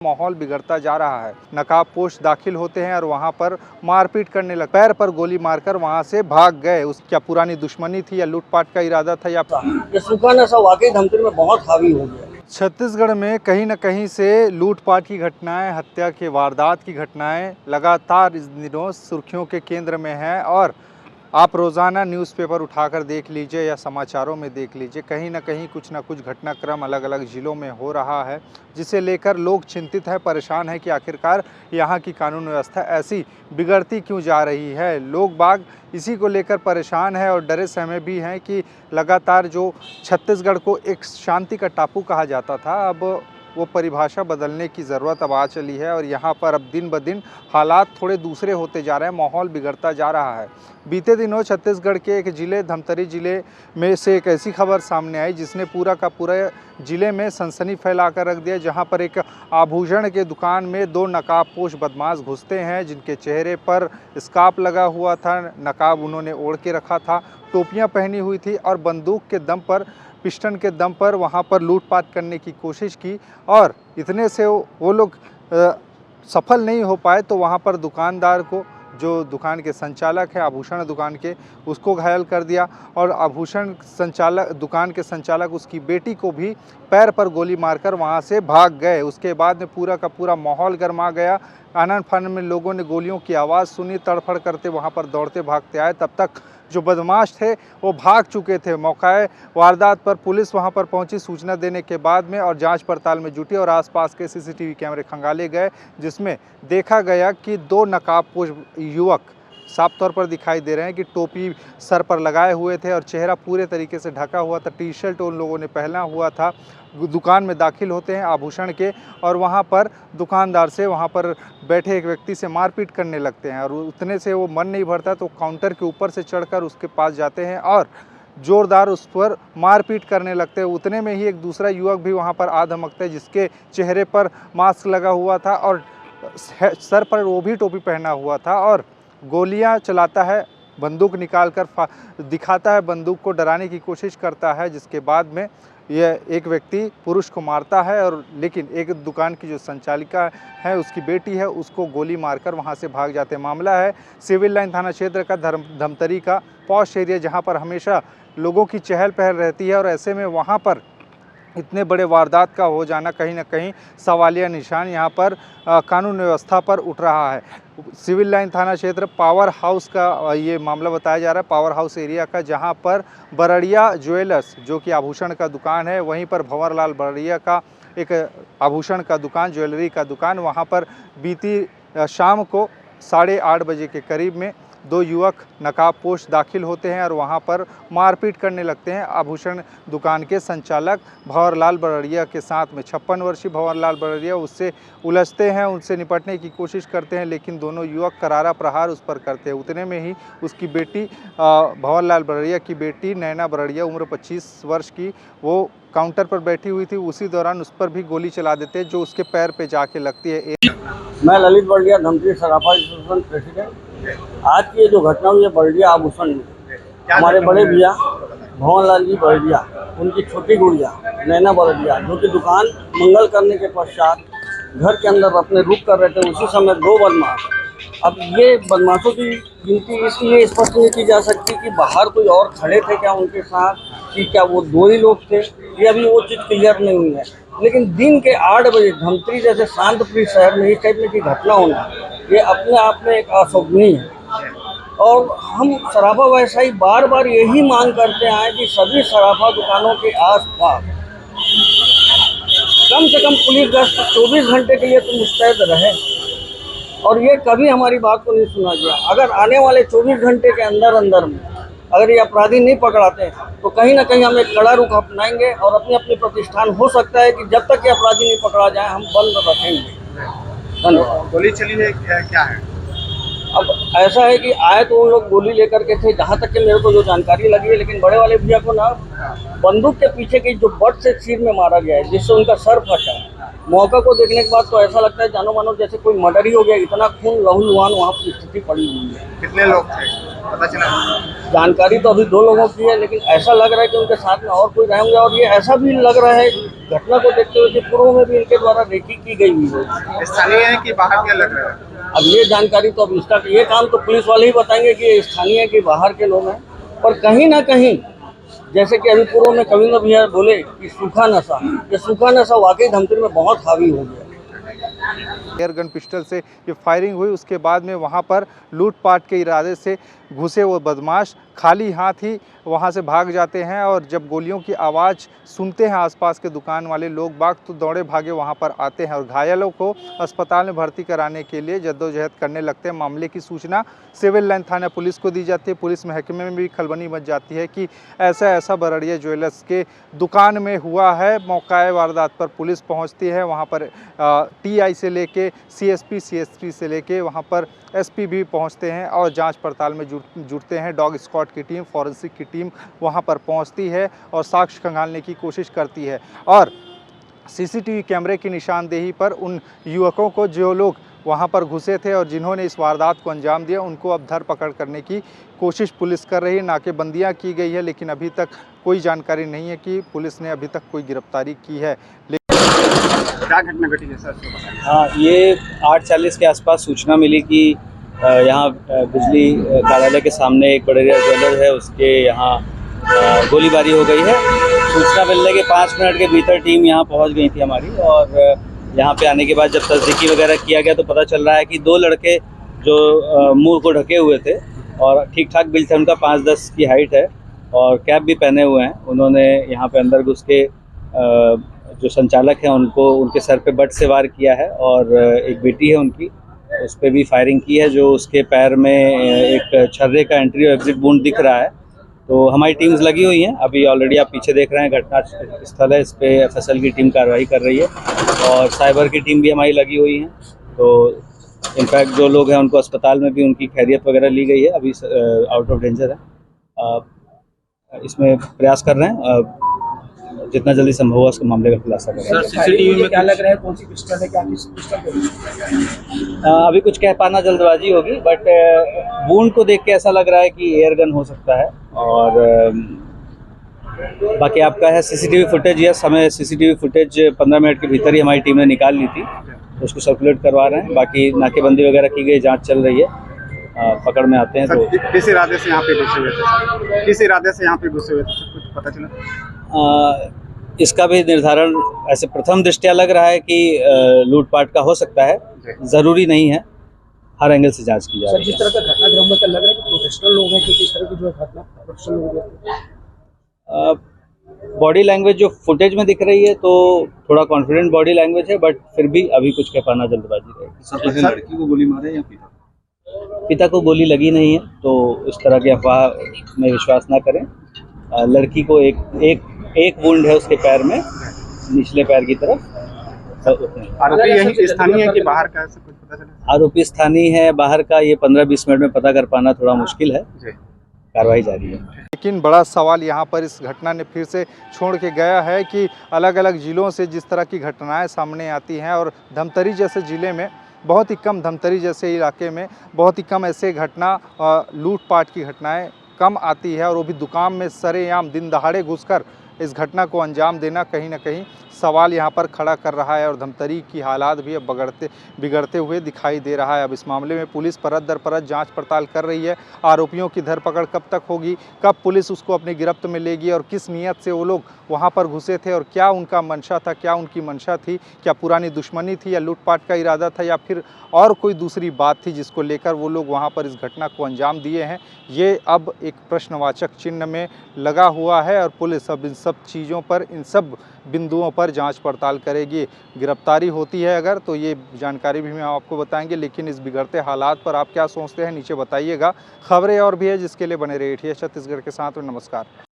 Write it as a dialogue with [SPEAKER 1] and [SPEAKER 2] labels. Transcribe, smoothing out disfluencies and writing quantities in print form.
[SPEAKER 1] माहौल बिगड़ता जा रहा है। नकाबपोश दाखिल होते हैं और वहां पर मारपीट करने लगे, पैर पर गोली मारकर वहां से भाग गए। उस क्या पुरानी दुश्मनी थी या लूटपाट का इरादा था या
[SPEAKER 2] ये सूखा नशा वाकई धमतरी में बहुत हावी हो गया।
[SPEAKER 1] छत्तीसगढ़ में कहीं न कहीं से लूटपाट की घटनाएं, हत्या के वारदात की घटनाएं लगातार इस दिनों सुर्खियों के केंद्र में हैं। और आप रोज़ाना न्यूज़पेपर उठाकर देख लीजिए या समाचारों में देख लीजिए, कहीं न कहीं कुछ न कुछ घटनाक्रम अलग अलग ज़िलों में हो रहा है, जिसे लेकर लोग चिंतित हैं, परेशान हैं कि आखिरकार यहाँ की कानून व्यवस्था ऐसी बिगड़ती क्यों जा रही है। लोग बाग इसी को लेकर परेशान हैं और डरे सहमे भी हैं कि लगातार जो छत्तीसगढ़ को एक शांति का टापू कहा जाता था, अब वो परिभाषा बदलने की ज़रूरत अब आ चली है। और यहाँ पर अब दिन ब दिन हालात थोड़े दूसरे होते जा रहे हैं, माहौल बिगड़ता जा रहा है। बीते दिनों छत्तीसगढ़ के एक ज़िले धमतरी ज़िले में से एक ऐसी खबर सामने आई जिसने पूरा का पूरा ज़िले में सनसनी फैला कर रख दिया, जहाँ पर एक आभूषण के दुकान में दो नकाबपोश बदमाश घुसते हैं, जिनके चेहरे पर स्कार्फ लगा हुआ था, नकाब उन्होंने ओढ़ के रखा था, टोपियाँ पहनी हुई थी और बंदूक के दम पर, पिस्टन के दम पर वहाँ पर लूटपाट करने की कोशिश की। और इतने से वो लोग सफल नहीं हो पाए तो वहाँ पर दुकानदार को, जो दुकान के संचालक है आभूषण दुकान के, उसको घायल कर दिया। और आभूषण संचालक, दुकान के संचालक, उसकी बेटी को भी पैर पर गोली मारकर वहाँ से भाग गए। उसके बाद में पूरा का पूरा माहौल गर्मा गया। आनन फानन में लोगों ने गोलियों की आवाज़ सुनी, तड़फड़ करते वहाँ पर दौड़ते भागते आए। तब तक जो बदमाश थे वो भाग चुके थे। मौकाए वारदात पर पुलिस वहां पर पहुंची सूचना देने के बाद में और जांच पड़ताल में जुटी और आसपास के सीसीटीवी कैमरे खंगाले गए, जिसमें देखा गया कि दो नकाबपोश युवक साफ तौर पर दिखाई दे रहे हैं कि टोपी सर पर लगाए हुए थे और चेहरा पूरे तरीके से ढका हुआ था, टी शर्ट उन लोगों ने पहना हुआ था। दुकान में दाखिल होते हैं आभूषण के और वहाँ पर दुकानदार से, वहाँ पर बैठे एक व्यक्ति से मारपीट करने लगते हैं। और उतने से वो मन नहीं भरता तो काउंटर के ऊपर से चढ़कर उसके पास जाते हैं और जोरदार उस पर मारपीट करने लगते हैं। उतने में ही एक दूसरा युवक भी वहाँ पर आ धमकता है, जिसके चेहरे पर मास्क लगा हुआ था और सर पर वो भी टोपी पहना हुआ था और गोलियां चलाता है, बंदूक निकालकर दिखाता है, बंदूक को डराने की कोशिश करता है। जिसके बाद में यह एक व्यक्ति पुरुष को मारता है और लेकिन एक दुकान की जो संचालिका है, उसकी बेटी है, उसको गोली मारकर वहां से भाग जाते हैं। मामला है सिविल लाइन थाना क्षेत्र का धमतरी का पॉश एरिया, जहां पर हमेशा लोगों की चहल पहल रहती है और ऐसे में वहां पर इतने बड़े वारदात का हो जाना कहीं ना कहीं सवालिया निशान यहाँ पर कानून व्यवस्था पर उठ रहा है। सिविल लाइन थाना क्षेत्र पावर हाउस का ये मामला बताया जा रहा है, पावर हाउस एरिया का, जहाँ पर बरड़िया ज्वेलर्स, जो कि आभूषण का दुकान है, वहीं पर भंवरलाल बरड़िया का एक आभूषण का दुकान, ज्वेलरी का दुकान, वहाँ पर बीती शाम को 8:30 बजे के करीब में दो युवक नकाबपोश दाखिल होते हैं और वहां पर मारपीट करने लगते हैं। आभूषण दुकान के संचालक भंवरलाल बरड़िया के साथ में 56 वर्षीय भंवरलाल बरड़िया उससे उलझते हैं, उनसे निपटने की कोशिश करते हैं, लेकिन दोनों युवक करारा प्रहार उस पर करते हैं। उतने में ही उसकी बेटी, भंवरलाल बरड़िया की बेटी नैना बरड़िया, उम्र 25 वर्ष की, वो काउंटर पर बैठी हुई थी। उसी दौरान उस पर भी गोली चला देते हैं, जो उसके पैर पे जाके लगती है।
[SPEAKER 2] मैं ललित बरड़िया, धमतरी सराफा एसोसिएशन प्रेसिडेंट। आज की ये जो घटना हुई है बरड़िया आभूषण में, हमारे बड़े भैया भंवरलाल जी बरड़िया, उनकी छोटी गुड़िया नैना बरड़िया, जो कि दुकान मंगल करने के पश्चात घर के अंदर अपने रुक कर रहे थे, उसी समय दो बदमाश, अब ये बदमाशों की गिनती इसलिए स्पष्ट नहीं की जा सकती कि बाहर कोई और खड़े थे क्या उनके साथ, कि क्या वो दो ही लोग थे, ये अभी वो चीज़ क्लियर नहीं हुई है। लेकिन दिन के 8 बजे धमतरी जैसे शांतप्रिय शहर में इस टाइप की घटना होना, ये अपने आप में एक अशोभनीय है। और हम सराफा व्यवसायी बार बार यही मांग करते आए कि सभी सराफा दुकानों के आसपास कम से कम पुलिस गश्त 24 घंटे के लिए तो मुस्तैद रहे। और ये कभी हमारी बात को नहीं सुना गया। अगर आने वाले 24 घंटे के अंदर में अगर ये अपराधी नहीं पकड़ाते तो कहीं ना कहीं हम एक कड़ा रुख अपनाएंगे और अपने अपने प्रतिष्ठान, हो सकता है कि जब तक ये अपराधी नहीं पकड़ा जाए हम बंद रखेंगे। धन्यवाद।
[SPEAKER 3] गोली चली है क्या है?
[SPEAKER 2] अब ऐसा है कि आए तो उन लोग गोली लेकर के थे, जहाँ तक कि मेरे को जो जानकारी लगी है, लेकिन बड़े वाले भैया को ना बंदूक के पीछे की जो बट से सिर में मारा गया है, जिससे उनका सर फटा है। मौका को देखने के बाद तो ऐसा लगता है जानो मानो जैसे कोई मर्डर ही हो गया, इतना खून लहूलुहान वहाँ पर स्थिति पड़ी हुई है।
[SPEAKER 3] कितने लोग थे पता चला?
[SPEAKER 2] जानकारी तो अभी 2 लोगों की है, लेकिन ऐसा लग रहा है कि उनके साथ में और कोई रहे होंगे, और ये ऐसा भी लग रहा है घटना को देखते हुए कि पूर्व में भी इनके द्वारा रेकी की गई हुई है।
[SPEAKER 3] स्थानीय है कि बाहर के लग रहा है?
[SPEAKER 2] अब ये जानकारी तो अब इसका ये काम तो पुलिस वाले ही बताएंगे कि ये स्थानीय के बाहर के लोग हैं, पर कहीं ना कहीं जैसे कि अभी पूर्व में कविंद्र भैया बोले कि सूखा नशा, ये सूखा नशा वाकई धमतरी में बहुत हावी हो गया।
[SPEAKER 1] एयर गन पिस्टल से ये फायरिंग हुई, उसके बाद में वहाँ पर लूटपाट के इरादे से घुसे वो बदमाश खाली हाथ ही वहाँ से भाग जाते हैं और जब गोलियों की आवाज़ सुनते हैं आसपास के दुकान वाले लोग बाग तो दौड़े भागे वहाँ पर आते हैं और घायलों को अस्पताल में भर्ती कराने के लिए जद्दोजहद करने लगते हैं। मामले की सूचना सिविल लाइन थाना पुलिस को दी जाती है। पुलिस महकमे में भी खलबली मच जाती है कि ऐसा बरड़िया ज्वेलर्स के दुकान में हुआ है। मौका वारदात पर पुलिस पहुँचती है, वहाँ पर TI से लेके CSP से लेके वहाँ पर SP भी पहुंचते हैं और जांच पड़ताल में जुटते हैं। डॉग स्क्वाड की टीम, फॉरेंसिक की टीम वहां पर पहुंचती है और साक्ष्य खंगालने की कोशिश करती है और CCTV कैमरे की निशानदेही पर उन युवकों को जो लोग वहां पर घुसे थे और जिन्होंने इस वारदात को अंजाम दिया उनको अब धरपकड़ करने की कोशिश पुलिस कर रही है। नाकेबंदियां की गई है लेकिन अभी तक कोई जानकारी नहीं है कि पुलिस ने अभी तक कोई गिरफ्तारी की है।
[SPEAKER 3] क्या घटना घटी है सर?
[SPEAKER 4] हाँ, ये 8:40 के आसपास सूचना मिली कि यहाँ बिजली कार्यालय के सामने एक बड़े ज्वेलर है, उसके यहाँ गोलीबारी हो गई है। सूचना मिलने के 5 मिनट के भीतर टीम यहाँ पहुँच गई थी हमारी और यहाँ पे आने के बाद जब तस्दीकी वगैरह किया गया तो पता चल रहा है कि 2 लड़के जो मुंह को ढके हुए थे और ठीक ठाक बिल्ड थे, उनका 5'10" की हाइट है और कैप भी पहने हुए हैं। उन्होंने यहाँ पे अंदर घुस के जो संचालक हैं उनको उनके सर पे बट से वार किया है और एक बेटी है उनकी, उस पर भी फायरिंग की है जो उसके पैर में एक छर्रे का एंट्री और एग्जिट वुंड दिख रहा है। तो हमारी टीम्स लगी हुई हैं, अभी ऑलरेडी आप पीछे देख रहे हैं घटना स्थल है, इस पे FSL की टीम कार्रवाई कर रही है और साइबर की टीम भी हमारी लगी हुई है। तो इनफैक्ट जो लोग हैं उनको अस्पताल में भी उनकी खैरियत वगैरह ली गई है, अभी आउट ऑफ डेंजर है। इसमें प्रयास कर रहे हैं जितना जल्दी संभव हो उसके मामले का खुलासा करें।
[SPEAKER 3] सर CCTV में
[SPEAKER 5] क्या लग रहा है, कौन सी पिस्टल है, क्या किस पिस्टल है?
[SPEAKER 4] अभी कुछ कह पाना जल्दबाजी होगी, बट वुंड को देख के ऐसा लग रहा है कि एयर गन हो सकता है। और बाकी आपका है CCTV फुटेज, यस हमें CCTV फुटेज 15 मिनट के भीतर ही हमारी टीम ने निकाल ली थी, तो उसको सर्कुलेट करवा रहे हैं। बाकी नाकेबंदी वगैरह की गई, जांच चल रही है, पकड़ में आते हैं। तो
[SPEAKER 3] किस इरादे से यहाँ पे घुसे हुए थे? किस इरादे से यहाँ पे घुसे हुए थे, कुछ पता चला?
[SPEAKER 4] इसका भी निर्धारण ऐसे प्रथम दृष्टया लग रहा है कि लूटपाट का हो सकता है, ज़रूरी नहीं है, हर एंगल से जांच की जा
[SPEAKER 5] सर
[SPEAKER 4] रही
[SPEAKER 5] जिस तरह का घटनाक्रम में लग रहा है कि प्रोफेशनल लोग हैं, क्योंकि इस तरह की जो घटना प्रोफेशनल लोग हैं।
[SPEAKER 4] बॉडी लैंग्वेज जो फुटेज में दिख रही है तो थोड़ा कॉन्फिडेंट बॉडी लैंग्वेज है, बट फिर भी अभी कुछ कह पाना जल्दबाजी रहेगी।
[SPEAKER 3] सर लड़की को गोली मारे या पिता?
[SPEAKER 4] पिता को गोली लगी नहीं है, तो इस तरह की अफवाह में विश्वास ना करें। लड़की को एक वुंड है उसके पैर में, निचले पैर की तरफ।
[SPEAKER 3] आरोपी यही स्थानीय है कि बाहर का, ऐसा कुछ पता चला?
[SPEAKER 4] आरोपी स्थानीय है, बाहर का ये 15-20 मिनट में पता कर पाना थोड़ा मुश्किल है, कार्रवाई जारी है।
[SPEAKER 1] लेकिन बड़ा सवाल यहाँ पर इस घटना ने फिर से छोड़ के गया है कि अलग अलग ज़िलों से जिस तरह की घटनाएं सामने आती हैं और धमतरी जैसे ज़िले में बहुत ही कम, धमतरी जैसे इलाके में बहुत ही कम ऐसे घटना लूटपाट की घटनाएं कम आती है और वो भी दुकान में सरेआम दिन दहाड़े घुसकर इस घटना को अंजाम देना कहीं ना कहीं सवाल यहाँ पर खड़ा कर रहा है और धमतरी की हालात भी अब बिगड़ते हुए दिखाई दे रहा है। अब इस मामले में पुलिस परत दर परत जांच पड़ताल कर रही है। आरोपियों की धरपकड़ कब तक होगी, कब पुलिस उसको अपनी गिरफ्त में लेगी और किस नियत से वो लोग वहाँ पर घुसे थे और क्या उनका मंशा था, क्या उनकी मंशा थी, क्या पुरानी दुश्मनी थी या लूटपाट का इरादा था या फिर और कोई दूसरी बात थी जिसको लेकर वो लोग वहाँ पर इस घटना को अंजाम दिए हैं, ये अब एक प्रश्नवाचक चिन्ह में लगा हुआ है और पुलिस अब इन सब चीज़ों पर, इन सब बिंदुओं पर जांच पड़ताल करेगी। गिरफ्तारी होती है अगर तो ये जानकारी भी हम आपको बताएंगे, लेकिन इस बिगड़ते हालात पर आप क्या सोचते हैं नीचे बताइएगा। खबरें और भी है जिसके लिए बने रहिए छत्तीसगढ़ के साथ। नमस्कार।